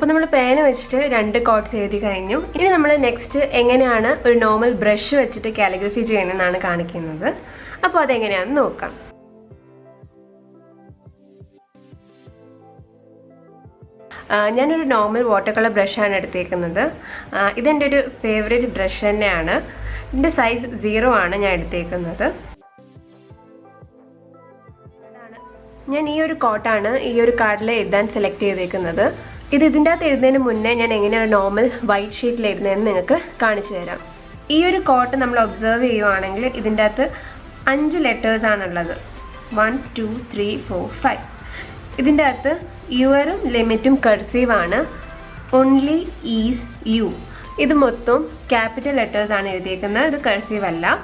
അപ്പോൾ നമ്മൾ പേന വെച്ചിട്ട് 2 കോട്ട്സ് എഴുതി കഴിഞ്ഞു. ഇനി നമ്മൾ നെക്സ്റ്റ് എങ്ങനെയാണ് ഒരു നോർമൽ ബ്രഷ് വെച്ചിട്ട് കാലിഗ്രഫി ചെയ്യുന്നതെന്നാണ് കാണിക്കുന്നത്. അപ്പോൾ അതെങ്ങനെയാണെന്ന് നോക്കാം. ഞാനൊരു നോർമൽ വാട്ടർ കളർ ബ്രഷാണ് എടുത്തേക്കുന്നത്. ഇതെൻ്റെ ഒരു ഫേവറേറ്റ് ബ്രഷ് തന്നെയാണ്. ഇതിൻ്റെ സൈസ് 0 ആണ് ഞാൻ എടുത്തേക്കുന്നത്. ഞാൻ ഈ ഒരു കോട്ടാണ് ഈ ഒരു കാർഡിൽ എഴുതാൻ സെലക്ട് ചെയ്തേക്കുന്നത്. ഇതിൻ്റെ അകത്ത് എഴുതുന്നതിന് മുന്നേ ഞാൻ എങ്ങനെയാണ് നോർമൽ വൈറ്റ് ഷീറ്റിൽ എഴുതുന്നതെന്ന് നിങ്ങൾക്ക് കാണിച്ചു തരാം. ഈ ഒരു കോട്ട് നമ്മൾ ഒബ്സർവ് ചെയ്യുവാണെങ്കിൽ ഇതിൻ്റെ അകത്ത് 5 ലെറ്റേഴ്സാണുള്ളത്. 1 2 3 4 5. ഇതിൻ്റെ അകത്ത് യുവറും ലിമിറ്റും കർസീവാണ്. ഓൺലി ഈസ് യു ഇത് മൊത്തം ക്യാപിറ്റൽ ലെറ്റേഴ്സാണ് എഴുതിയേക്കുന്നത്. ഇത് കർസീവ് അല്ല.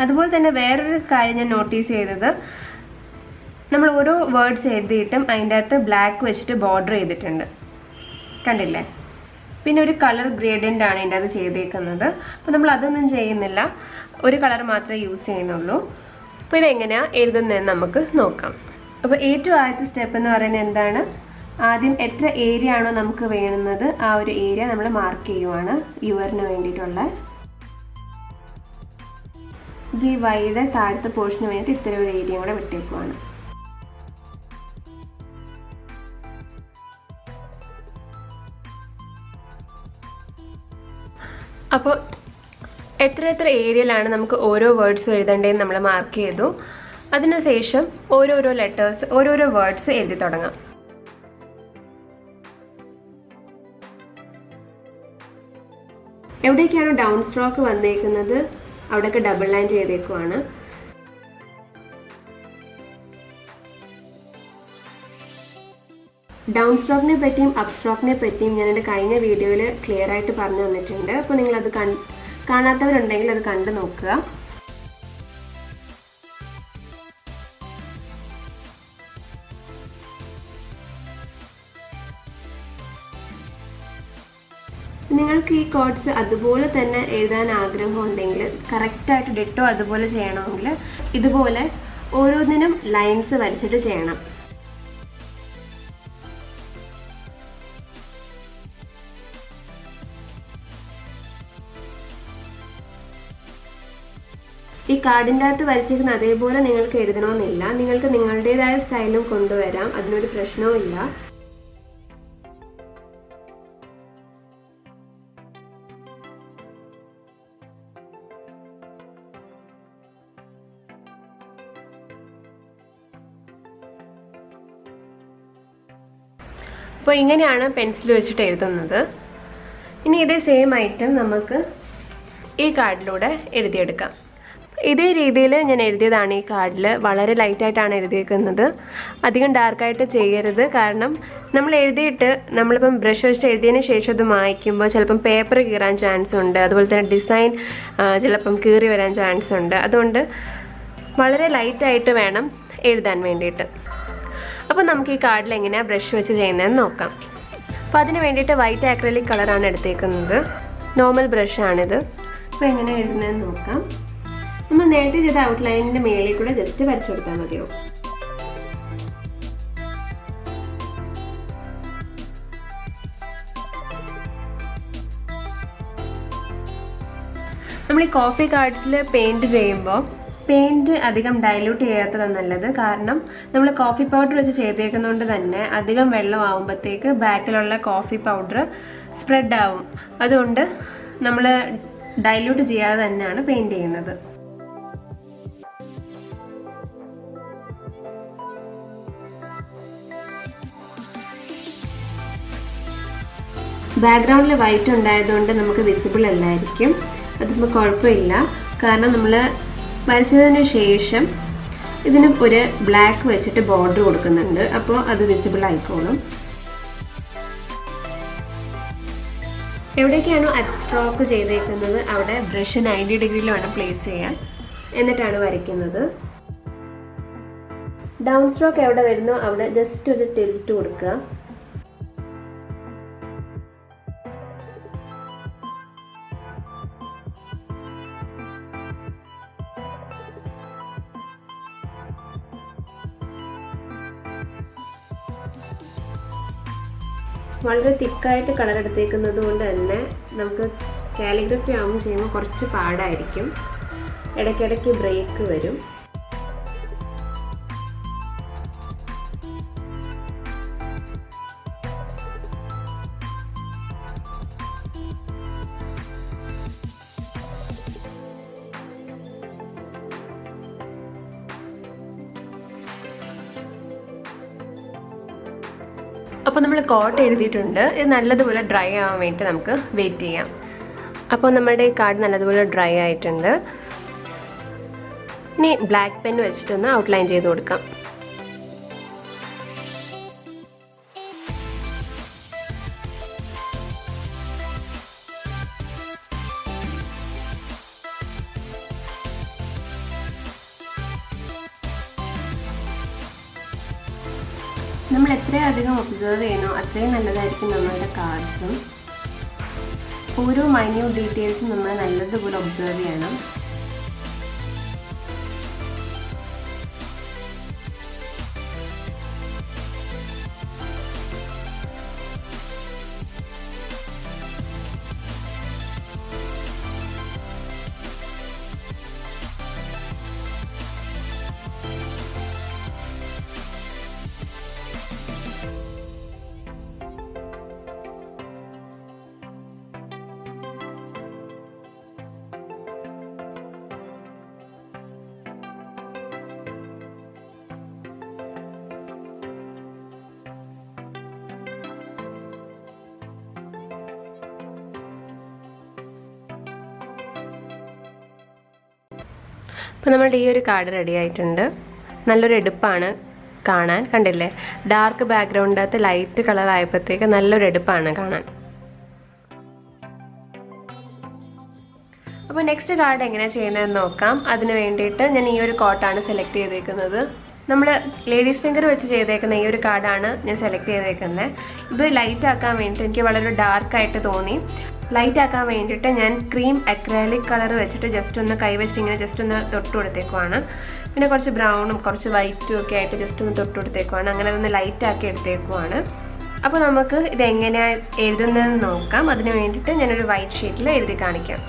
അതുപോലെ തന്നെ വേറൊരു കാര്യം ഞാൻ നോട്ടീസ് ചെയ്തത്, നമ്മൾ ഓരോ വേർഡ്സ് എഴുതിയിട്ടും അതിൻ്റെ അകത്ത് ബ്ലാക്ക് വെച്ചിട്ട് ബോർഡർ ചെയ്തിട്ടുണ്ട്, കണ്ടില്ലേ? പിന്നെ ഒരു കളർ ഗ്രേഡിയൻ്റ് ആണ് ഇതിൻ്റെ അത് ചെയ്തേക്കുന്നത്. അപ്പോൾ നമ്മൾ അതൊന്നും ചെയ്യുന്നില്ല, ഒരു കളർ മാത്രമേ യൂസ് ചെയ്യുന്നുള്ളൂ. അപ്പോൾ ഇതെങ്ങനെയാണ് എഴുതുന്നതെന്ന് നമുക്ക് നോക്കാം. അപ്പോൾ ഏറ്റവും ആദ്യത്തെ സ്റ്റെപ്പ് എന്ന് പറയുന്നത് എന്താണ്? ആദ്യം എത്ര ഏരിയ ആണോ നമുക്ക് വേണ്ടുന്നത് ആ ഒരു ഏരിയ നമ്മൾ മാർക്ക് ചെയ്യുവാണ് യുവറിന് വേണ്ടിയിട്ടുള്ള. ഇത് ഈ വൈയുടെ താഴത്തെ പോർഷന് വേണ്ടി ഇത്ര ഒരു ഏരിയ കൂടെ വിട്ടേക്കുവാണ്. അപ്പോൾ എത്ര ഏരിയയിലാണ് നമുക്ക് ഓരോ വേർഡ്സ് എഴുതേണ്ടതെന്ന് നമ്മൾ മാർക്ക് ചെയ്തു. അതിനുശേഷം ഓരോരോ ലെറ്റേഴ്സ് ഓരോരോ വേർഡ്സ് എഴുതി തുടങ്ങാം. എവിടേക്കാണ് ഡൗൺ സ്ട്രോക്ക് വന്നേക്കുന്നത് അവിടെയൊക്കെ ഡബിൾ ലൈൻ ചെയ്തേക്കുവാണ്. ഡൗൺ സ്ട്രോക്കിനെ പറ്റിയും അപ്പ് സ്ട്രോക്കിനെ പറ്റിയും ഞാൻ എൻ്റെ കഴിഞ്ഞ വീഡിയോയിൽ ക്ലിയർ ആയിട്ട് പറഞ്ഞു തന്നിട്ടുണ്ട്. അപ്പോൾ നിങ്ങളത് കാണാത്തവരുണ്ടെങ്കിൽ അത് കണ്ടു നോക്കുക. നിങ്ങൾക്ക് ഈ കോഡ്സ് അതുപോലെ തന്നെ എഴുതാൻ ആഗ്രഹമുണ്ടെങ്കിൽ, കറക്റ്റായിട്ട് ഡിറ്റോ അതുപോലെ ചെയ്യണമെങ്കിൽ ഇതുപോലെ ഓരോന്നിനും ലൈൻസ് വരച്ചിട്ട് ചെയ്യണം. ഈ കാർഡിൻ്റെ അകത്ത് വരച്ചിരിക്കുന്ന അതേപോലെ നിങ്ങൾക്ക് എഴുതണമെന്നില്ല. നിങ്ങൾക്ക് നിങ്ങളുടേതായ സ്റ്റൈലും കൊണ്ടുവരാം, അതിനൊരു പ്രശ്നവും ഇല്ല. അപ്പോൾ ഇങ്ങനെയാണ് പെൻസിൽ വെച്ചിട്ട് എഴുതുന്നത്. ഇനി ഇതേ സെയിം ഐറ്റം നമുക്ക് ഈ കാർഡിലൂടെ എഴുതിയെടുക്കാം. ഇതേ രീതിയിൽ ഞാൻ എഴുതിയതാണ് ഈ കാർഡിൽ. വളരെ ലൈറ്റായിട്ടാണ് എഴുതിയേക്കുന്നത്, അധികം ഡാർക്കായിട്ട് ചെയ്യരുത്. കാരണം നമ്മൾ എഴുതിയിട്ട് നമ്മളിപ്പം ബ്രഷ് വെച്ചിട്ട് എഴുതിയതിന് ശേഷം അത് മായ്ക്കുമ്പോൾ ചിലപ്പം പേപ്പർ കീറാൻ ചാൻസ് ഉണ്ട്. അതുപോലെ തന്നെ ഡിസൈൻ ചിലപ്പം കീറി വരാൻ ചാൻസ് ഉണ്ട്. അതുകൊണ്ട് വളരെ ലൈറ്റായിട്ട് വേണം എഴുതാൻ വേണ്ടിയിട്ട്. അപ്പോൾ നമുക്ക് ഈ കാർഡിൽ എങ്ങനെയാണ് ബ്രഷ് വെച്ച് ചെയ്യുന്നതെന്ന് നോക്കാം. അപ്പോൾ അതിന് വേണ്ടിയിട്ട് വൈറ്റ് ആക്രിലിക് കളറാണ് എടുത്തേക്കുന്നത്. നോർമൽ ബ്രഷാണിത്. അപ്പോൾ എങ്ങനെ എഴുതുന്നതെന്ന് നോക്കാം. നമ്മൾ നേരത്തെ ചെയ്ത ഔട്ട്ലൈനിൻ്റെ മേളിൽ കൂടെ ജസ്റ്റ് വരച്ചു കൊടുത്താൽ മതിയോ. നമ്മൾ ഈ കോഫി കാർഡ്സിൽ പെയിൻറ്റ് ചെയ്യുമ്പോൾ പെയിൻറ്റ് അധികം ഡൈല്യൂട്ട് ചെയ്യാത്തതാണ് നല്ലത്. കാരണം നമ്മൾ കോഫി പൗഡർ വെച്ച് ചെയ്തേക്കുന്നതുകൊണ്ട് തന്നെ അധികം വെള്ളം ആകുമ്പോഴത്തേക്ക് ബാക്കിലുള്ള കോഫി പൗഡർ സ്പ്രെഡ് ആവും. അതുകൊണ്ട് നമ്മൾ ഡൈല്യൂട്ട് ചെയ്യാതെ തന്നെയാണ് പെയിൻറ്റ് ചെയ്യുന്നത്. ബാക്ക്ഗ്രൗണ്ടിൽ വൈറ്റ് ഉണ്ടായതുകൊണ്ട് നമുക്ക് വിസിബിൾ അല്ലായിരിക്കും. അതിപ്പോൾ കുഴപ്പമില്ല. കാരണം നമ്മൾ വരച്ചതിന് ശേഷം ഇതിന് ഒരു ബ്ലാക്ക് വെച്ചിട്ട് ബോർഡർ കൊടുക്കുന്നുണ്ട്. അപ്പോൾ അത് വിസിബിൾ ആയിക്കോളും. എവിടേക്കാണോ അറ്റ് സ്ട്രോക്ക് ചെയ്തേക്കുന്നത് അവിടെ ബ്രഷ് 90 ഡിഗ്രിയിൽ വേണം പ്ലേസ് ചെയ്യാൻ. എന്നിട്ടാണ് വരയ്ക്കുന്നത്. ഡൗൺ സ്ട്രോക്ക് എവിടെ വരുന്നോ അവിടെ ജസ്റ്റ് ഒരു ടിൽറ്റ് കൊടുക്കുക. വളരെ തിക്കായിട്ട് കളർ എടുത്തേക്കുന്നത് കൊണ്ട് തന്നെ നമുക്ക് കാലിഗ്രഫി ആവുമ്പോൾ ചെയ്യുമ്പോൾ കുറച്ച് പാടായിരിക്കും. ഇടയ്ക്കിടയ്ക്ക് ബ്രേക്ക് വരും. അപ്പോൾ നമ്മൾ കോട്ട് എഴുതിയിട്ടുണ്ട്. ഇത് നല്ലതുപോലെ ഡ്രൈ ആവാൻ വേണ്ടി നമുക്ക് വെയിറ്റ് ചെയ്യാം. അപ്പോൾ നമ്മുടെ ഈ കാർഡ് നല്ലതുപോലെ ഡ്രൈ ആയിട്ടുണ്ട്. ഇനി ബ്ലാക്ക് പെൻ വെച്ചിട്ടൊന്ന് ഔട്ട്ലൈൻ ചെയ്ത് കൊടുക്കാം. നമ്മൾ എത്രയധികം ഒബ്സർവ് ചെയ്യുന്നു അത്രയും നല്ലതായിരിക്കും നമ്മളുടെ കാർഡ്സും. ഓരോ മൈന്യൂട്ട് ഡീറ്റെയിൽസും നമ്മൾ നല്ലതുപോലെ ഒബ്സർവ് ചെയ്യണം. അപ്പോൾ നമ്മുടെ ഈ ഒരു കാർഡ് റെഡി ആയിട്ടുണ്ട്. നല്ലൊരു എടുപ്പാണ് കാണാൻ, കണ്ടില്ലേ? ഡാർക്ക് ബാക്ക്ഗ്രൗണ്ടിനകത്ത് ലൈറ്റ് കളർ ആയപ്പോഴത്തേക്ക് നല്ലൊരു എടുപ്പാണ് കാണാൻ. അപ്പോൾ നെക്സ്റ്റ് കാർഡ് എങ്ങനെയാണ് ചെയ്യുന്നതെന്ന് നോക്കാം. അതിന് വേണ്ടിയിട്ട് ഞാൻ ഈ ഒരു കോട്ടാണ് സെലക്ട് ചെയ്തേക്കുന്നത്. നമ്മൾ ലേഡീസ് ഫിംഗർ വെച്ച് ചെയ്തേക്കുന്ന ഈ ഒരു കാർഡാണ് ഞാൻ സെലക്ട് ചെയ്തേക്കുന്നത്. ഇത് ലൈറ്റ് ആക്കാൻ വേണ്ടിയിട്ട് എനിക്ക് വളരെ ഡാർക്കായിട്ട് തോന്നി. ലൈറ്റ് ആക്കാൻ വേണ്ടിയിട്ട് ഞാൻ ക്രീം അക്രാലിക് കളർ വെച്ചിട്ട് ജസ്റ്റ് ഒന്ന് കൈവച്ചിട്ട് ഇങ്ങനെ ജസ്റ്റ് ഒന്ന് തൊട്ട് കൊടുത്തേക്കുവാണ്. പിന്നെ കുറച്ച് ബ്രൗണും കുറച്ച് വൈറ്റും ഒക്കെ ആയിട്ട് ജസ്റ്റ് ഒന്ന് തൊട്ട് കൊടുത്തേക്കുവാണ്. അങ്ങനെ ഒന്ന് ലൈറ്റ് ആക്കി എടുത്തേക്കുവാണ്. അപ്പോൾ നമുക്ക് ഇത് എങ്ങനെയാണ് എഴുതുന്നതെന്ന് നോക്കാം. അതിന് വേണ്ടിയിട്ട് ഞാനൊരു വൈറ്റ് ഷീറ്റിൽ എഴുതി കാണിക്കാം.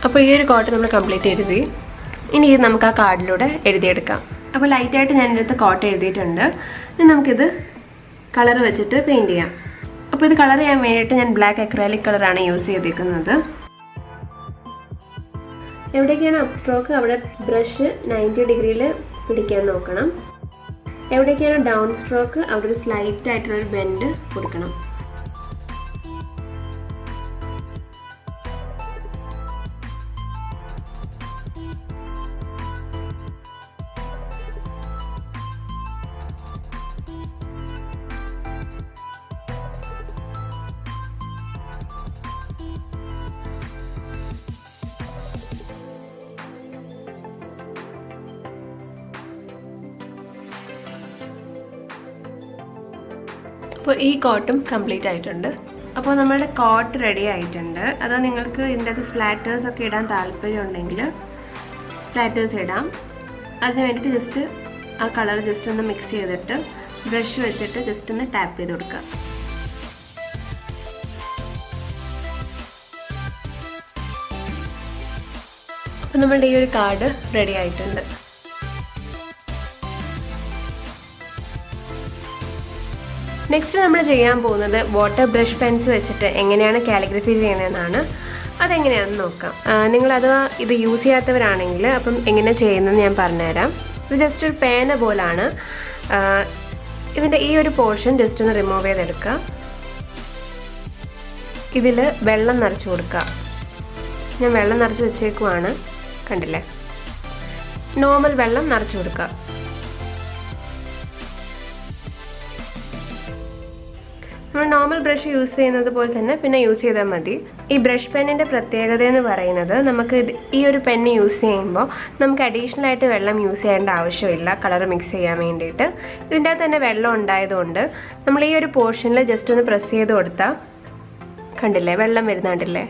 അപ്പോൾ ഈ ഒരു കോട്ട് നമ്മൾ കംപ്ലീറ്റ് എഴുതി. ഇനി ഇത് നമുക്ക് ആ കാർഡിലൂടെ എഴുതിയെടുക്കാം. അപ്പോൾ ലൈറ്റായിട്ട് ഞാൻ ഇതിനകത്ത് കോട്ട് എഴുതിയിട്ടുണ്ട്. ഇനി നമുക്കിത് കളർ വെച്ചിട്ട് പെയിൻറ്റ് ചെയ്യാം. അപ്പോൾ ഇത് കളർ ചെയ്യാൻ വേണ്ടിയിട്ട് ഞാൻ ബ്ലാക്ക് അക്രാലിക് കളറാണ് യൂസ് ചെയ്തിരിക്കുന്നത്. എവിടേക്കാണ് അപ്പ് സ്ട്രോക്ക് അവിടെ ബ്രഷ് 90 ഡിഗ്രിയിൽ പിടിക്കാൻ നോക്കണം. എവിടേക്കാണ് ഡൗൺ സ്ട്രോക്ക് അവിടെ ഒരു സ്ലൈറ്റ് ആയിട്ടുള്ളൊരു ബെൻഡ് കൊടുക്കണം. അപ്പോൾ ഈ കോട്ടും കംപ്ലീറ്റ് ആയിട്ടുണ്ട്. അപ്പോൾ നമ്മുടെ കോട്ട് റെഡി ആയിട്ടുണ്ട്. അത് നിങ്ങൾക്ക് ഇതിൻ്റെ അകത്ത് സ്പ്ലാറ്റേഴ്സ് ഒക്കെ ഇടാൻ താല്പര്യം ഉണ്ടെങ്കിൽ സ്പ്ലാറ്റേഴ്സ് ഇടാം. അതിന് വേണ്ടിയിട്ട് ജസ്റ്റ് ആ കളർ ജസ്റ്റ് ഒന്ന് മിക്സ് ചെയ്തിട്ട് ബ്രഷ് വെച്ചിട്ട് ജസ്റ്റ് ഒന്ന് ടാപ്പ് ചെയ്ത് കൊടുക്കുക. അപ്പോൾ നമ്മളുടെ ഈ ഒരു കാർഡ് റെഡി ആയിട്ടുണ്ട്. നെക്സ്റ്റ് നമ്മൾ ചെയ്യാൻ പോകുന്നത് വാട്ടർ ബ്രഷ് പെൻസ് വെച്ചിട്ട് എങ്ങനെയാണ് കാലിഗ്രഫി ചെയ്യുന്നതെന്നാണ്. അതെങ്ങനെയാണെന്ന് നോക്കാം. നിങ്ങളത് ഇത് യൂസ് ചെയ്യാത്തവരാണെങ്കിൽ അപ്പം എങ്ങനെ ചെയ്യുന്നതെന്ന് ഞാൻ പറഞ്ഞുതരാം. ഇത് ജസ്റ്റ് ഒരു പേന പോലാണ്. ഇതിൻ്റെ ഈ ഒരു പോർഷൻ ജസ്റ്റ് ഒന്ന് റിമൂവ് ചെയ്തെടുക്കുക. ഇതിൽ വെള്ളം നിറച്ച് കൊടുക്കുക. ഞാൻ വെള്ളം നിറച്ച് വെച്ചേക്കുവാണ്, കണ്ടില്ലേ? നോർമൽ വെള്ളം നിറച്ച് കൊടുക്കുക. നമ്മൾ നോർമൽ ബ്രഷ് യൂസ് ചെയ്യുന്നത് പോലെ തന്നെ പിന്നെ യൂസ് ചെയ്താൽ മതി. ഈ ബ്രഷ് പെന്നിൻ്റെ പ്രത്യേകത എന്ന് പറയുന്നത്, നമുക്ക് ഈ ഒരു പെന്ന് യൂസ് ചെയ്യുമ്പോൾ നമുക്ക് അഡീഷണൽ ആയിട്ട് വെള്ളം യൂസ് ചെയ്യേണ്ട ആവശ്യമില്ല കളർ മിക്സ് ചെയ്യാൻ വേണ്ടിയിട്ട്. ഇതിൻ്റെ അകത്ത് തന്നെ വെള്ളം ഉണ്ടായതുകൊണ്ട് നമ്മൾ ഈ ഒരു പോർഷനിൽ ജസ്റ്റ് ഒന്ന് പ്രസ് ചെയ്ത് കൊടുത്താൽ കണ്ടില്ലേ വെള്ളം വരുന്നുണ്ടല്ലേ?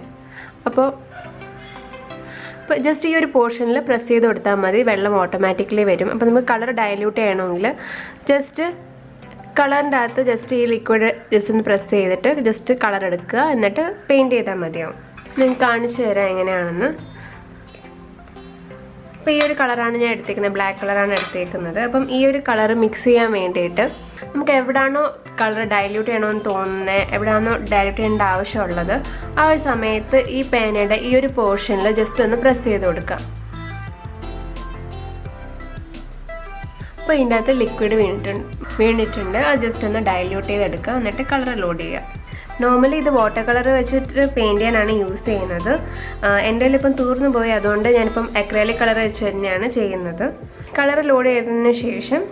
അപ്പോൾ ജസ്റ്റ് ഈ ഒരു പോർഷനിൽ പ്രസ് ചെയ്ത് കൊടുത്താൽ മതി, വെള്ളം ഓട്ടോമാറ്റിക്കലി വരും. അപ്പോൾ നമുക്ക് കളർ ഡയല്യൂട്ട് ചെയ്യണമെങ്കിൽ ജസ്റ്റ് കളറിൻ്റെ അകത്ത് ജസ്റ്റ് ഈ ലിക്വിഡ് ജസ്റ്റ് ഒന്ന് പ്രസ് ചെയ്തിട്ട് ജസ്റ്റ് കളർ എടുക്കുക, എന്നിട്ട് പെയിൻറ്റ് ചെയ്താൽ മതിയാവും. നിങ്ങൾക്ക് കാണിച്ചു തരാം എങ്ങനെയാണെന്ന്. അപ്പോൾ ഈ ഒരു കളറാണ് ഞാൻ എടുത്തേക്കുന്നത്, ബ്ലാക്ക് കളറാണ് എടുത്തേക്കുന്നത്. അപ്പം ഈ ഒരു കളർ മിക്സ് ചെയ്യാൻ വേണ്ടിയിട്ട് നമുക്ക് എവിടെയാണോ കളർ ഡയല്യൂട്ട് ചെയ്യണമെന്ന് തോന്നുന്നത്, എവിടെയാണോ ഡയല്യൂട്ട് ചെയ്യേണ്ട ആവശ്യമുള്ളത്, ആ ഒരു സമയത്ത് ഈ പേനയുടെ ഈ ഒരു പോർഷനിൽ ജസ്റ്റ് ഒന്ന് പ്രസ് ചെയ്ത് കൊടുക്കുക. അപ്പോൾ ഇതിൻ്റെ അകത്ത് ലിക്വിഡ് വീണിട്ടുണ്ട്. അത് ജസ്റ്റ് ഒന്ന് ഡയല്യൂട്ട് ചെയ്തെടുക്കുക, എന്നിട്ട് കളർ ലോഡ് ചെയ്യുക. നോർമലി ഇത് വാട്ടർ കളർ വെച്ചിട്ട് പെയിൻറ്റ് ചെയ്യാനാണ് യൂസ് ചെയ്യുന്നത്. എൻ്റെ കയ്യിലിപ്പം തീർന്നു പോയി, അതുകൊണ്ട് ഞാനിപ്പം അക്രലിക് കളർ വെച്ച് തന്നെയാണ് ചെയ്യുന്നത്. കളർ ലോഡ് ചെയ്തതിന് ശേഷം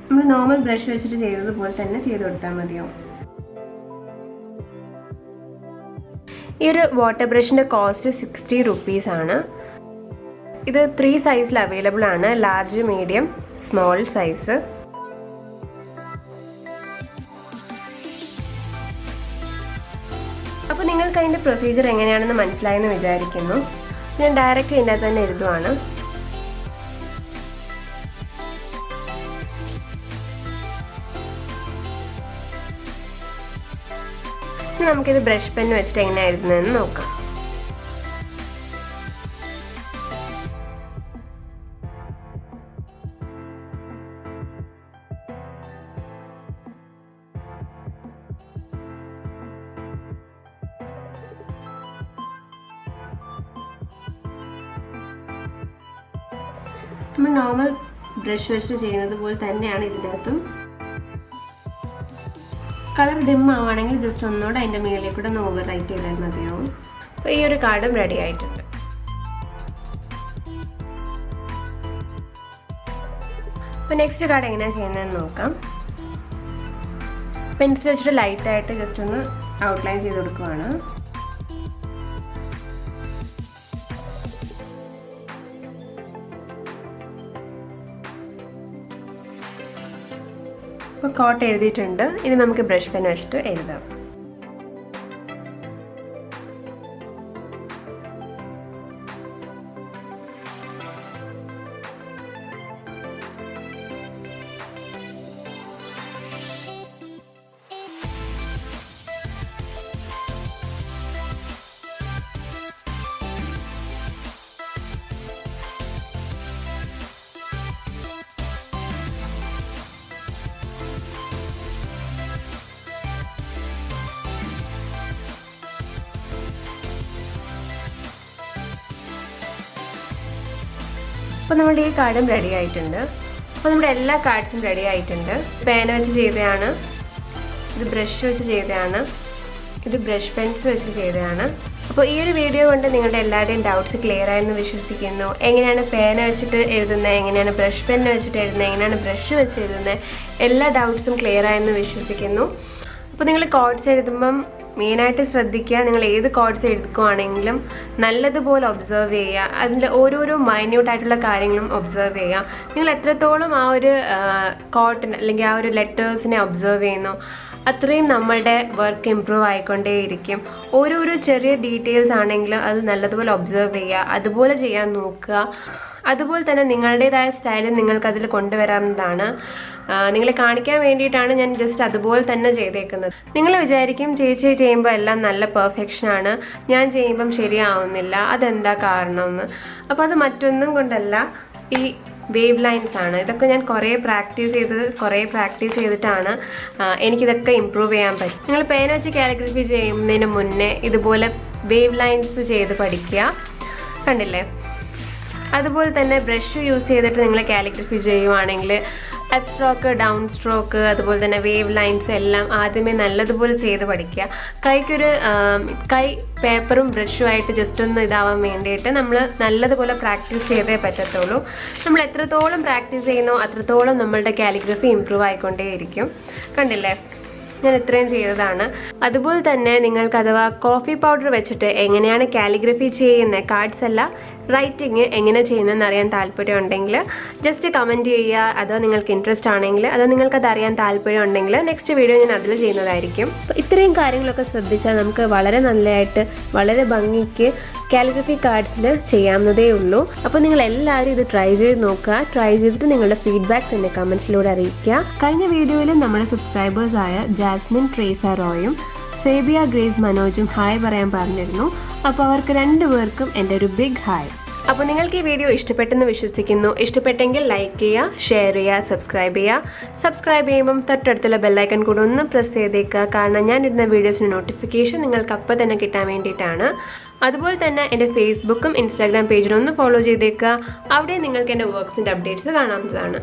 നമ്മൾ നോർമൽ ബ്രഷ് വെച്ചിട്ട് ചെയ്തതുപോലെ തന്നെ ചെയ്ത് കൊടുത്താൽ മതിയാവും. ഈ ഒരു വാട്ടർ ബ്രഷിൻ്റെ കോസ്റ്റ് 60 rupees ആണ്. ഇത് 3 സൈസിൽ അവൈലബിൾ ആണ്, ലാർജ്, മീഡിയം, സ്മോൾ സൈസ്. അപ്പോൾ നിങ്ങൾക്ക് അതിൻ്റെ പ്രൊസീജിയർ എങ്ങനെയാണെന്ന് മനസ്സിലായെന്ന് വിചാരിക്കുന്നു. ഞാൻ ഡയറക്റ്റ് ഇതിൻ്റെ അകത്ത് തന്നെ എഴുതുവാണ്. നമുക്കിത് ബ്രഷ് പെൻ വെച്ചിട്ട് എങ്ങനെയാണ് എഴുതുന്നതെന്ന് നോക്കാം. നമ്മൾ നോർമൽ ബ്രഷ് വെച്ചിട്ട് ചെയ്യുന്നത് പോലെ തന്നെയാണ് ഇതിൻ്റെ അകത്തും. കളർ ഡിം ആവുകയാണെങ്കിൽ ജസ്റ്റ് ഒന്നുകൂടെ അതിൻ്റെ മുകളിൽ കൂടെ ഒന്ന് ഓവർ റൈറ്റ് ചെയ്താൽ മതിയാവും. അപ്പോൾ ഈ ഒരു കാർഡും റെഡി ആയിട്ടുണ്ട്. അപ്പോൾ നെക്സ്റ്റ് കാർഡ് എങ്ങനെയാണ് ചെയ്യുന്നതെന്ന് നോക്കാം. പെൻസിൽ വെച്ചിട്ട് ലൈറ്റായിട്ട് ജസ്റ്റ് ഒന്ന് ഔട്ട്ലൈൻ ചെയ്ത് കൊടുക്കുവാണ്. അപ്പോൾ കോട്ട് എഴുതിയിട്ടുണ്ട്. ഇനി നമുക്ക് ബ്രഷ് പെൻ വെച്ചിട്ട് എഴുതാം. അപ്പോൾ നമ്മുടെ ഈ കാർഡും റെഡി ആയിട്ടുണ്ട്. അപ്പോൾ നമ്മുടെ എല്ലാ കാർഡ്സും റെഡി ആയിട്ടുണ്ട്. പേന വെച്ച് ചെയ്തതാണ്, ഇത് ബ്രഷ് വെച്ച് ചെയ്തതാണ്, ഇത് ബ്രഷ് പെൻസ് വെച്ച് ചെയ്തതാണ്. അപ്പോൾ ഈ ഒരു വീഡിയോ കൊണ്ട് നിങ്ങളുടെ എല്ലാവരുടെയും ഡൗട്ട്സ് ക്ലിയർ ആയെന്ന് വിശ്വസിക്കുന്നു. എങ്ങനെയാണ് പേന വെച്ചിട്ട് എഴുതുന്നത്, എങ്ങനെയാണ് ബ്രഷ് പെൻ വെച്ചിട്ട് എഴുതുന്നത്, എങ്ങനെയാണ് ബ്രഷ് വെച്ച് എഴുതുന്നത്, എല്ലാ ഡൗട്ട്സും ക്ലിയർ ആയെന്ന് വിശ്വസിക്കുന്നു. അപ്പോൾ നിങ്ങൾ കോഡ്സ് എഴുതുമ്പം മെയിനായിട്ട് ശ്രദ്ധിക്കുക, നിങ്ങൾ ഏത് കോഡ്സ് എടുക്കുകയാണെങ്കിലും നല്ലതുപോലെ ഒബ്സർവ് ചെയ്യുക. അതിൻ്റെ ഓരോരോ മൈന്യൂട്ടായിട്ടുള്ള കാര്യങ്ങളും ഒബ്സർവ് ചെയ്യുക. നിങ്ങൾ എത്രത്തോളം ആ ഒരു കോഡിന് അല്ലെങ്കിൽ ആ ഒരു ലെറ്റേഴ്സിനെ ഒബ്സർവ് ചെയ്യുന്നു, അത്രയും നമ്മളുടെ വർക്ക് ഇമ്പ്രൂവ് ആയിക്കൊണ്ടേയിരിക്കും. ഓരോരോ ചെറിയ ഡീറ്റെയിൽസ് ആണെങ്കിലും അത് നല്ലതുപോലെ ഒബ്സർവ് ചെയ്യുക, അതുപോലെ ചെയ്യാൻ നോക്കുക. അതുപോലെ തന്നെ നിങ്ങളുടേതായ സ്റ്റൈലും നിങ്ങൾക്കതിൽ കൊണ്ടുവരാവുന്നതാണ്. നിങ്ങളെ കാണിക്കാൻ വേണ്ടിയിട്ടാണ് ഞാൻ ജസ്റ്റ് അതുപോലെ തന്നെ ചെയ്തേക്കുന്നത്. നിങ്ങൾ വിചാരിക്കും ചേച്ചി ചെയ്യുമ്പോൾ എല്ലാം നല്ല പെർഫെക്ഷനാണ്, ഞാൻ ചെയ്യുമ്പം ശരിയാവുന്നില്ല, അതെന്താ കാരണമെന്ന്. അപ്പോൾ അത് മറ്റൊന്നും കൊണ്ടല്ല, ഈ വേവ് ലൈൻസ് ആണ്. ഇതൊക്കെ ഞാൻ കുറേ പ്രാക്ടീസ് ചെയ്തിട്ടാണ് എനിക്കിതൊക്കെ ഇമ്പ്രൂവ് ചെയ്യാൻ പറ്റും. നിങ്ങൾ പേന വെച്ച് കാലിഗ്രഫി ചെയ്യുന്നതിന് മുന്നേ ഇതുപോലെ വേവ് ലൈൻസ് ചെയ്ത് പഠിക്കുക. കണ്ടില്ലേ? അതുപോലെ തന്നെ ബ്രഷ് യൂസ് ചെയ്തിട്ട് നിങ്ങൾ കാലിഗ്രഫി ചെയ്യുവാണെങ്കിൽ അപ്പ് സ്ട്രോക്ക്, ഡൗൺ സ്ട്രോക്ക്, അതുപോലെ തന്നെ വേവ് ലൈൻസ് എല്ലാം ആദ്യമേ നല്ലതുപോലെ ചെയ്ത് പഠിക്കുക. കൈ പേപ്പറും ബ്രഷും ആയിട്ട് ജസ്റ്റ് ഒന്ന് ഇതാവാൻ വേണ്ടിയിട്ട് നമ്മൾ നല്ലതുപോലെ പ്രാക്ടീസ് ചെയ്തേ പറ്റത്തുള്ളൂ. നമ്മൾ എത്രത്തോളം പ്രാക്ടീസ് ചെയ്യുന്നോ അത്രത്തോളം നമ്മളുടെ കാലിഗ്രഫി ഇമ്പ്രൂവ് ആയിക്കൊണ്ടേയിരിക്കും. കണ്ടില്ലേ, ഞാൻ ഇത്രയും ചെയ്തതാണ്. അതുപോലെ തന്നെ നിങ്ങൾക്ക് അഥവാ കോഫി പൗഡർ വെച്ചിട്ട് എങ്ങനെയാണ് കാലിഗ്രഫി ചെയ്യുന്നത്, കാർഡ്സ് അല്ല റൈറ്റിങ് എങ്ങനെ ചെയ്യുന്നതെന്ന് അറിയാൻ താല്പര്യം ഉണ്ടെങ്കിൽ ജസ്റ്റ് കമൻറ്റ് ചെയ്യുക. അതോ നിങ്ങൾക്ക് ഇൻട്രസ്റ്റ് ആണെങ്കിൽ, അതോ നിങ്ങൾക്കത് അറിയാൻ താല്പര്യം ഉണ്ടെങ്കിൽ നെക്സ്റ്റ് വീഡിയോ ഞാൻ അതിൽ ചെയ്യുന്നതായിരിക്കും. അപ്പോൾ ഇത്രയും കാര്യങ്ങളൊക്കെ ശ്രദ്ധിച്ചാൽ നമുക്ക് വളരെ നല്ലതായിട്ട് വളരെ ഭംഗിക്ക് കാലിഗ്രഫി കാർഡ്സിൽ ചെയ്യാവുന്നതേ ഉള്ളൂ. അപ്പോൾ നിങ്ങൾ എല്ലാവരും ഇത് ട്രൈ ചെയ്ത് നോക്കുക. ട്രൈ ചെയ്തിട്ട് നിങ്ങളുടെ ഫീഡ്ബാക്ക്സ് എന്നെ കമൻസിലൂടെ അറിയിക്കുക. കഴിഞ്ഞ വീഡിയോയിൽ നമ്മുടെ സബ്സ്ക്രൈബേഴ്സായ ജാസ്മിൻ ട്രേസ റോയും ഫേബിയ ഗ്രേസ് മനോജും ഹായ് പറയാൻ പറഞ്ഞിരുന്നു. അപ്പോൾ അവർക്ക് രണ്ടുപേർക്കും എൻ്റെ ഒരു ബിഗ് ഹായ്. അപ്പോൾ നിങ്ങൾക്ക് ഈ വീഡിയോ ഇഷ്ടപ്പെട്ടെന്ന് വിശ്വസിക്കുന്നു. ഇഷ്ടപ്പെട്ടെങ്കിൽ ലൈക്ക് ചെയ്യുക, ഷെയർ ചെയ്യുക, സബ്സ്ക്രൈബ് ചെയ്യുക. സബ്സ്ക്രൈബ് ചെയ്യുമ്പം തൊട്ടടുത്തുള്ള ബെല്ലൈക്കൺ കൂടെ ഒന്ന് പ്രസ് ചെയ്തേക്കുക. കാരണം ഞാൻ ഇടുന്ന വീഡിയോസിന് നോട്ടിഫിക്കേഷൻ നിങ്ങൾക്ക് അപ്പോൾ തന്നെ കിട്ടാൻ വേണ്ടിയിട്ടാണ്. അതുപോലെ തന്നെ എൻ്റെ ഫേസ്ബുക്കും ഇൻസ്റ്റാഗ്രാം പേജിലും ഒന്ന് ഫോളോ ചെയ്തേക്കുക. അവിടെ നിങ്ങൾക്ക് എൻ്റെ വർക്ക്സിൻ്റെ അപ്ഡേറ്റ്സ് കാണാവുന്നതാണ്.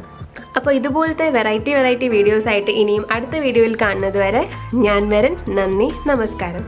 അപ്പോൾ ഇതുപോലത്തെ വെറൈറ്റി വീഡിയോസായിട്ട് ഇനിയും അടുത്ത വീഡിയോയിൽ കാണുന്നത് വരെ ഞാൻ മെറിൻ. നന്ദി, നമസ്കാരം.